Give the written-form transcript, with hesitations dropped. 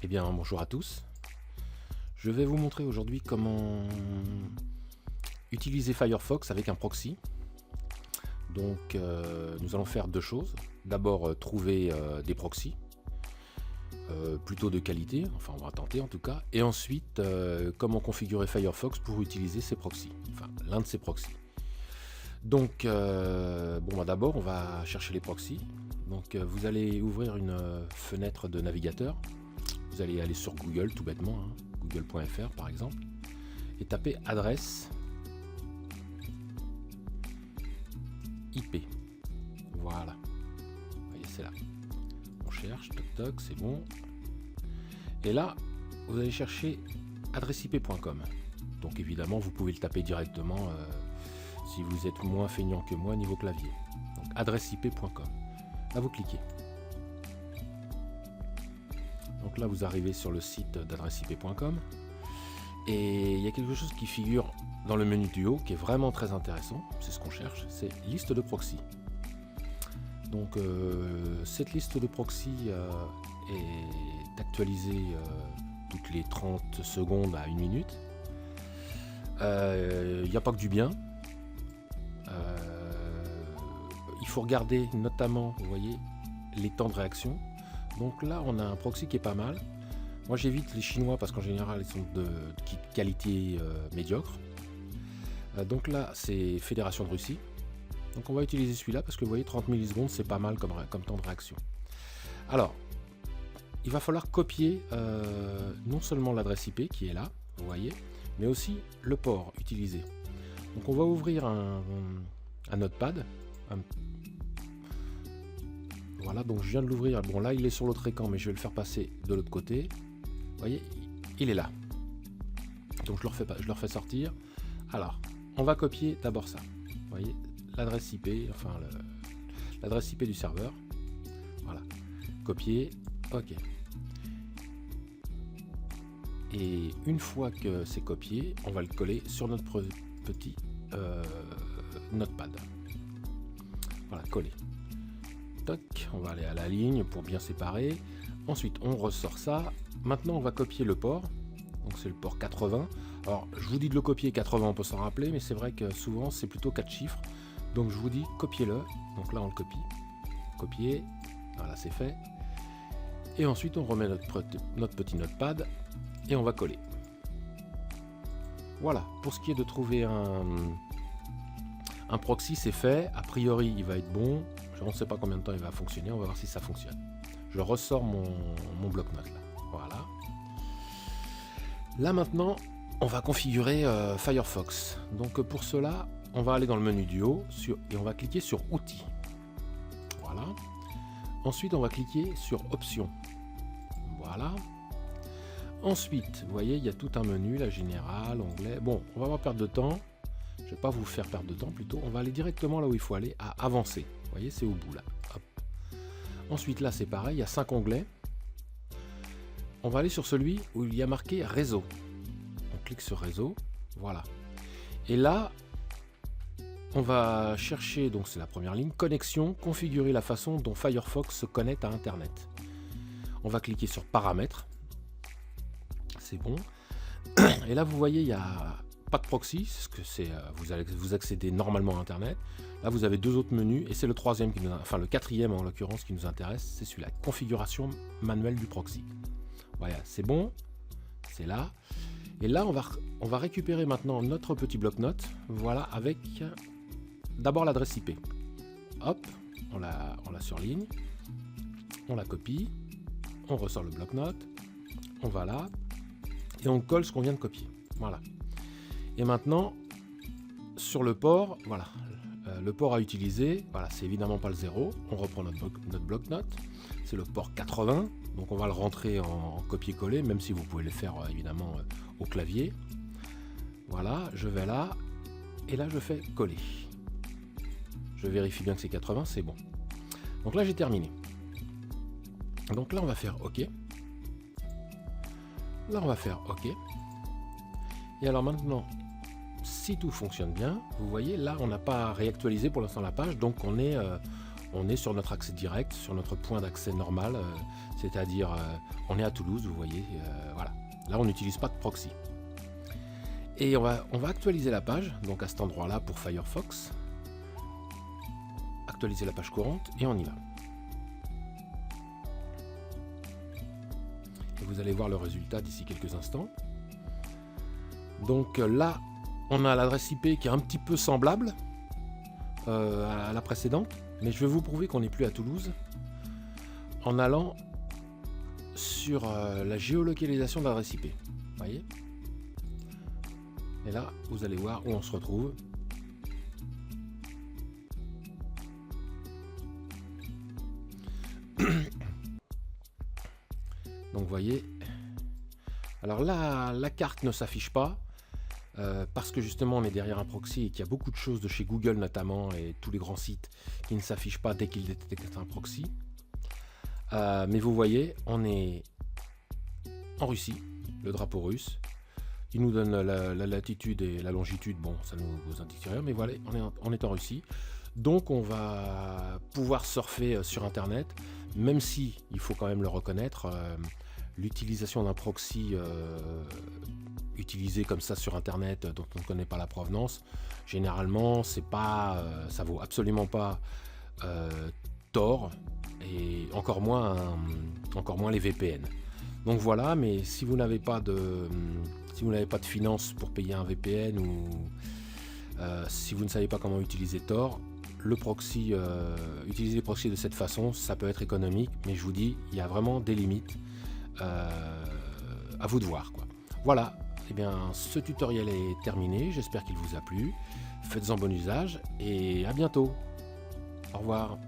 Eh bien, bonjour à tous. Je vais vous montrer aujourd'hui comment utiliser Firefox avec un proxy. Donc, nous allons faire deux choses. D'abord, trouver des proxys, plutôt de qualité, enfin on va tenter en tout cas. Et ensuite, comment configurer Firefox pour utiliser ces proxys, enfin l'un de ces proxys. Donc, d'abord, on va chercher les proxys. Donc, vous allez ouvrir une fenêtre de navigateur. Vous allez aller sur Google tout bêtement, hein, google.fr par exemple, et taper adresse IP. Voilà. Vous voyez, c'est là. On cherche, toc toc, c'est bon. Et là, vous allez chercher adresseip.com. Donc évidemment, vous pouvez le taper directement si vous êtes moins feignant que moi niveau clavier. Donc adresseip.com. Là, vous cliquez. Donc là, vous arrivez sur le site d'adresseip.com et il y a quelque chose qui figure dans le menu du haut qui est vraiment très intéressant. C'est ce qu'on cherche, c'est liste de proxy. Donc cette liste de proxy est actualisée toutes les 30 secondes à 1 minute. Il n'y a pas que du bien. Il faut regarder notamment, vous voyez, les temps de réaction. Donc là, on a un proxy qui est pas mal. Moi, j'évite les chinois parce qu'en général, ils sont de qualité médiocre. Donc là, c'est Fédération de Russie. Donc on va utiliser celui-là parce que vous voyez, 30 millisecondes, c'est pas mal comme temps de réaction. Alors, il va falloir copier non seulement l'adresse IP qui est là, vous voyez, mais aussi le port utilisé. Donc on va ouvrir un notepad. Voilà, donc je viens de l'ouvrir. Bon, là, il est sur l'autre écran, mais je vais le faire passer de l'autre côté. Vous voyez, il est là. Donc, je le refais sortir. Alors, on va copier d'abord ça. Vous voyez, l'adresse IP, enfin, l'adresse IP du serveur. Voilà. Copier. OK. Et une fois que c'est copié, on va le coller sur notre petit notepad. Voilà, coller. Toc, on va aller à la ligne pour bien séparer. Ensuite, on ressort ça. Maintenant, on va copier le port. Donc, c'est le port 80. Alors, je vous dis de le copier 80, on peut s'en rappeler, mais c'est vrai que souvent, c'est plutôt 4 chiffres. Donc, je vous dis, copiez-le. Donc là, on le copie. Copier. Voilà, c'est fait. Et ensuite, on remet notre petit notepad et on va coller. Voilà. Pour ce qui est de trouver un proxy, c'est fait. A priori, il va être bon. Je ne sais pas combien de temps il va fonctionner. On va voir si ça fonctionne. Je ressors mon bloc-notes là. Voilà. Là maintenant, on va configurer Firefox. Donc pour cela, on va aller dans le menu du haut et on va cliquer sur Outils. Voilà. Ensuite, on va cliquer sur Options. Voilà. Ensuite, vous voyez, il y a tout un menu, la générale, onglet. Bon, on va pas perdre de temps. Je ne vais pas vous faire perdre de temps plutôt. On va aller directement là où il faut aller, à avancer. Vous voyez, c'est au bout là. Hop. Ensuite, là, c'est pareil, il y a 5 onglets. On va aller sur celui où il y a marqué réseau. On clique sur réseau. Voilà. Et là, on va chercher, donc c'est la première ligne, connexion, configurer la façon dont Firefox se connecte à Internet. On va cliquer sur paramètres. C'est bon. Et là, vous voyez, il y a pas de proxy, c'est ce que c'est. Vous accédez normalement à Internet. Là, vous avez deux autres menus et c'est le troisième, enfin le quatrième en l'occurrence qui nous intéresse, c'est celui-là, configuration manuelle du proxy. Voilà, c'est bon, c'est là. Et là, on va récupérer maintenant notre petit bloc-notes. Voilà, avec d'abord l'adresse IP. Hop, on la surligne, on la copie, on ressort le bloc-notes, on va là et on colle ce qu'on vient de copier. Voilà. Et maintenant, sur le port, voilà, le port à utiliser, voilà, c'est évidemment pas le 0. On reprend notre bloc-notes, c'est le port 80, donc on va le rentrer en copier-coller, même si vous pouvez le faire évidemment au clavier. Voilà, je vais là, et là je fais coller. Je vérifie bien que c'est 80, c'est bon. Donc là j'ai terminé. Donc là on va faire OK. Là on va faire OK. Et alors maintenant, si tout fonctionne bien, vous voyez là on n'a pas réactualisé pour l'instant la page, donc on est on est sur notre accès direct, sur notre point d'accès normal, c'est-à-dire on est à Toulouse, vous voyez, voilà. Là, on n'utilise pas de proxy. Et on va actualiser la page, donc à cet endroit-là pour Firefox. Actualiser la page courante et on y va. Et vous allez voir le résultat d'ici quelques instants. Donc là, on a l'adresse IP qui est un petit peu semblable à la précédente, mais je vais vous prouver qu'on n'est plus à Toulouse en allant sur la géolocalisation de l'adresse IP. Vous voyez ? Et là, vous allez voir où on se retrouve. Donc vous voyez, alors là, la carte ne s'affiche pas parce que justement on est derrière un proxy et qu'il y a beaucoup de choses de chez Google notamment et tous les grands sites qui ne s'affichent pas dès qu'ils détectent un proxy. Mais vous voyez, on est en Russie, le drapeau russe. Il nous donne la latitude et la longitude, bon ça ne nous indique rien, mais voilà, on est en Russie. Donc on va pouvoir surfer sur internet, même si, il faut quand même le reconnaître, l'utilisation d'un proxy utilisé comme ça sur internet dont on ne connaît pas la provenance, généralement c'est pas, ça vaut absolument pas Tor et encore moins les VPN. Donc voilà, mais si vous n'avez pas de finances pour payer un VPN ou si vous ne savez pas comment utiliser Tor, le proxy, utiliser les proxys de cette façon, ça peut être économique, mais je vous dis, il y a vraiment des limites. À vous de voir, quoi. Voilà, eh bien ce tutoriel est terminé, j'espère qu'il vous a plu. Faites-en bon usage et à bientôt. Au revoir.